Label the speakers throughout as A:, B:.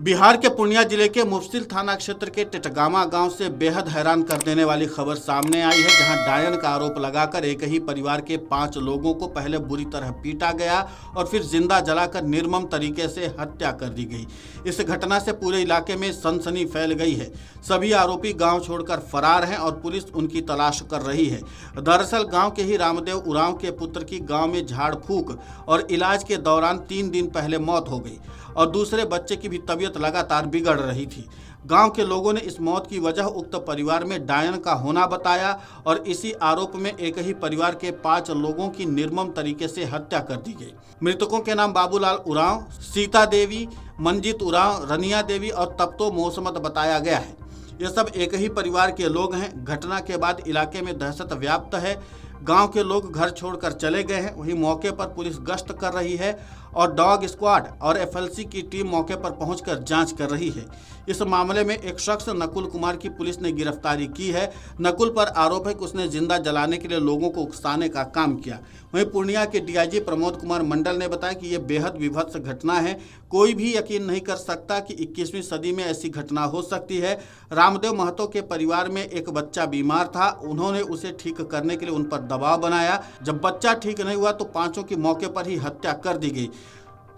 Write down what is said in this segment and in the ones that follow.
A: बिहार के पूर्णिया जिले के मुफस्सिल थाना क्षेत्र के टिटगामा गांव से बेहद हैरान कर देने वाली खबर सामने आई है, जहां डायन का आरोप लगाकर एक ही परिवार के 5 लोगों को पहले बुरी तरह पीटा गया और फिर जिंदा जलाकर निर्मम तरीके से हत्या कर दी गई। इस घटना से पूरे इलाके में सनसनी फैल गई है। सभी आरोपी गाँव छोड़कर फरार हैं और पुलिस उनकी तलाश कर रही है। दरअसल गाँव के ही रामदेव उरांव के पुत्र की गाँव में झाड़ फूक और इलाज के दौरान 3 दिन पहले मौत हो गई और दूसरे बच्चे की भी तबीयत लगातार बिगड़ रही थी। गांव के लोगों ने इस मौत की वजह उक्त परिवार में डायन का होना बताया और इसी आरोप में एक ही परिवार के 5 लोगों की निर्मम तरीके से हत्या कर दी गई। मृतकों के नाम बाबूलाल उरांव, सीता देवी, मंजीत उरांव, रनिया देवी और तप्तो मौसमत बताया गया है। ये सब एक ही परिवार के लोग हैं। घटना के बाद इलाके में दहशत व्याप्त है। गांव के लोग घर छोड़कर चले गए हैं। वहीं मौके पर पुलिस गश्त कर रही है और डॉग स्क्वाड और एफएलसी की टीम मौके पर पहुंचकर जांच कर रही है। इस मामले में एक शख्स नकुल कुमार की पुलिस ने गिरफ्तारी की है। नकुल पर आरोप है कि उसने जिंदा जलाने के लिए लोगों को उकसाने का काम किया। वहीं पूर्णिया के डीआईजी प्रमोद कुमार मंडल ने बताया कि यह बेहद विभत्स घटना है। कोई भी यकीन नहीं कर सकता कि 21वीं सदी में ऐसी घटना हो सकती है। रामदेव महतो के परिवार में एक बच्चा बीमार था। उन्होंने उसे ठीक करने के लिए उन पर दबाव बनाया। जब बच्चा ठीक नहीं हुआ तो 5 की मौके पर ही हत्या कर दी गई।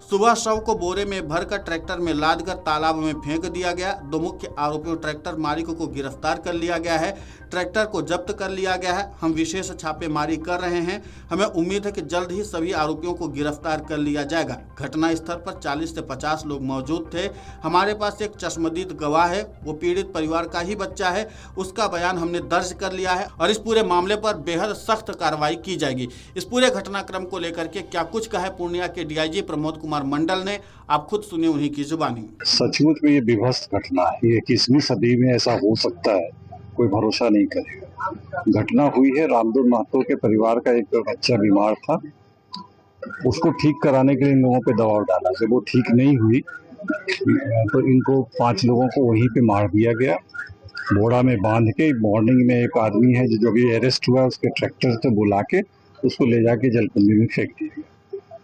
A: सुबह शव को बोरे में भरकर ट्रैक्टर में लादकर तालाब में फेंक दिया गया। 2 मुख्य आरोपियों ट्रैक्टर मालिक को गिरफ्तार कर लिया गया है। ट्रैक्टर को जब्त कर लिया गया है। हम विशेष छापेमारी कर रहे हैं। हमें उम्मीद है कि जल्द ही सभी आरोपियों को गिरफ्तार कर लिया जाएगा। घटना स्थल पर 40 से 50 लोग मौजूद थे। हमारे पास एक चश्मदीद गवाह है, वो पीड़ित परिवार का ही बच्चा है। उसका बयान हमने दर्ज कर लिया है और इस पूरे मामले पर बेहद सख्त कार्रवाई की जाएगी। इस पूरे घटनाक्रम को लेकर के क्या कुछ कहा है पूर्णिया के डीआईजी प्रमोद कुमार मंडल ने, आप खुद सुनिए उन्हीं की जुबानी।
B: सचमुच में ये विभत्स घटना है। ये 21वीं सदी में ऐसा हो सकता है, कोई भरोसा नहीं करेगा। घटना हुई है रामदेव महतो के परिवार का एक बच्चा बीमार था। उसको ठीक कराने के लिए इन लोगों पे दबाव डाला। जब वो ठीक नहीं हुई तो इनको 5 लोगों को वहीं पे मार दिया गया, बोरा में बांध के। मॉर्निंग में एक आदमी है जो भी अरेस्ट हुआ, उसके ट्रैक्टर से बुला के उसको ले जाके जलकुंडी में फेंक दिया गया।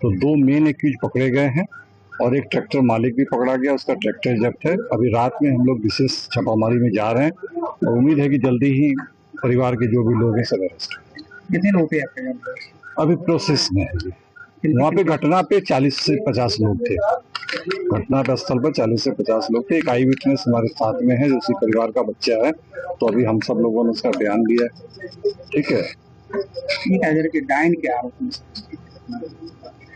B: तो 2 मेन एक्यूज पकड़े गए हैं और एक ट्रैक्टर मालिक भी पकड़ा गया। उसका ट्रैक्टर जब्त है। अभी रात में हम लोग विशेष छापामारी में जा रहे हैं और उम्मीद है कि जल्दी ही परिवार के जो भी लोग हैं सब अरेस्ट।
C: कितने लोग थे आपके यहाँ पर?
B: अभी प्रोसेस में है। वहाँ पे घटना पे 40 से 50 लोग थे। घटना के स्थल पर 40 से 50 लोग थे। एक आई विटनेस हमारे साथ में है जो उसी परिवार का बच्चा है। तो अभी हम सब लोगों ने उसका बयान दिया है। ठीक है,
C: डायन के आरोप में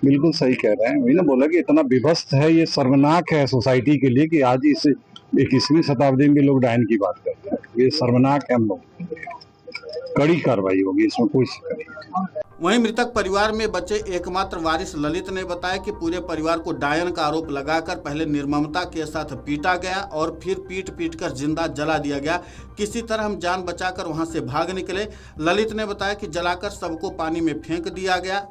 B: बिल्कुल सही कह रहे हैं। मैंने बोला कि इतना विभत्स है, ये शर्मनाक है सोसाइटी के लिए कि आज इस 21वीं शताब्दी में लोग डायन की बात करते हैं। ये शर्मनाक है। हम लोग कड़ी कार्रवाई होगी, इसमें कोई शिकायत नहीं।
A: वहीं मृतक परिवार में बचे एकमात्र वारिस ललित ने बताया कि पूरे परिवार को डायन का आरोप लगाकर पहले निर्ममता के साथ पीटा गया और फिर पीट कर जिंदा जला दिया गया। किसी तरह हम जान बचाकर वहां से भाग निकले। ललित ने बताया कि जलाकर सबको पानी में फेंक दिया गया।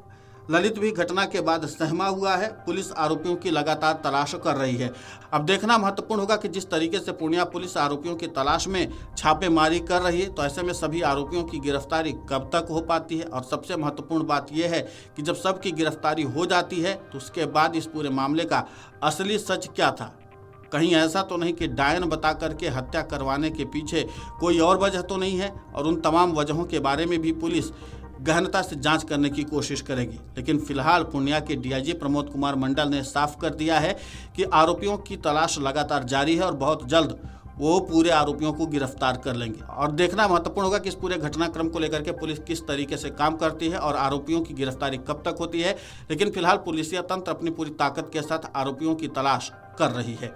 A: ललित भी घटना के बाद सहमा हुआ है। पुलिस आरोपियों की लगातार तलाश कर रही है। अब देखना महत्वपूर्ण होगा कि जिस तरीके से पूर्णिया पुलिस आरोपियों की तलाश में छापेमारी कर रही है, तो ऐसे में सभी आरोपियों की गिरफ्तारी कब तक हो पाती है। और सबसे महत्वपूर्ण बात यह है कि जब सबकी गिरफ्तारी हो जाती है तो उसके बाद इस पूरे मामले का असली सच क्या था। कहीं ऐसा तो नहीं कि डायन बता करके हत्या करवाने के पीछे कोई और वजह तो नहीं है। और उन तमाम वजहों के बारे में भी पुलिस गहनता से जांच करने की कोशिश करेगी। लेकिन फिलहाल पूर्णिया के डीआईजी प्रमोद कुमार मंडल ने साफ कर दिया है कि आरोपियों की तलाश लगातार जारी है और बहुत जल्द वो पूरे आरोपियों को गिरफ्तार कर लेंगे। और देखना महत्वपूर्ण होगा कि इस पूरे घटनाक्रम को लेकर के पुलिस किस तरीके से काम करती है और आरोपियों की गिरफ्तारी कब तक होती है। लेकिन फिलहाल पुलिसिया तंत्र अपनी पूरी ताकत के साथ आरोपियों की तलाश कर रही है।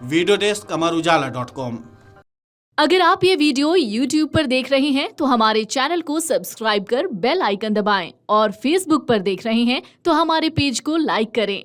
A: वीडियो डेस्क अमरउजाला.com।
D: अगर आप ये वीडियो YouTube पर देख रहे हैं तो हमारे चैनल को सब्सक्राइब कर बेल आइकन दबाएं और Facebook पर देख रहे हैं तो हमारे पेज को लाइक करें।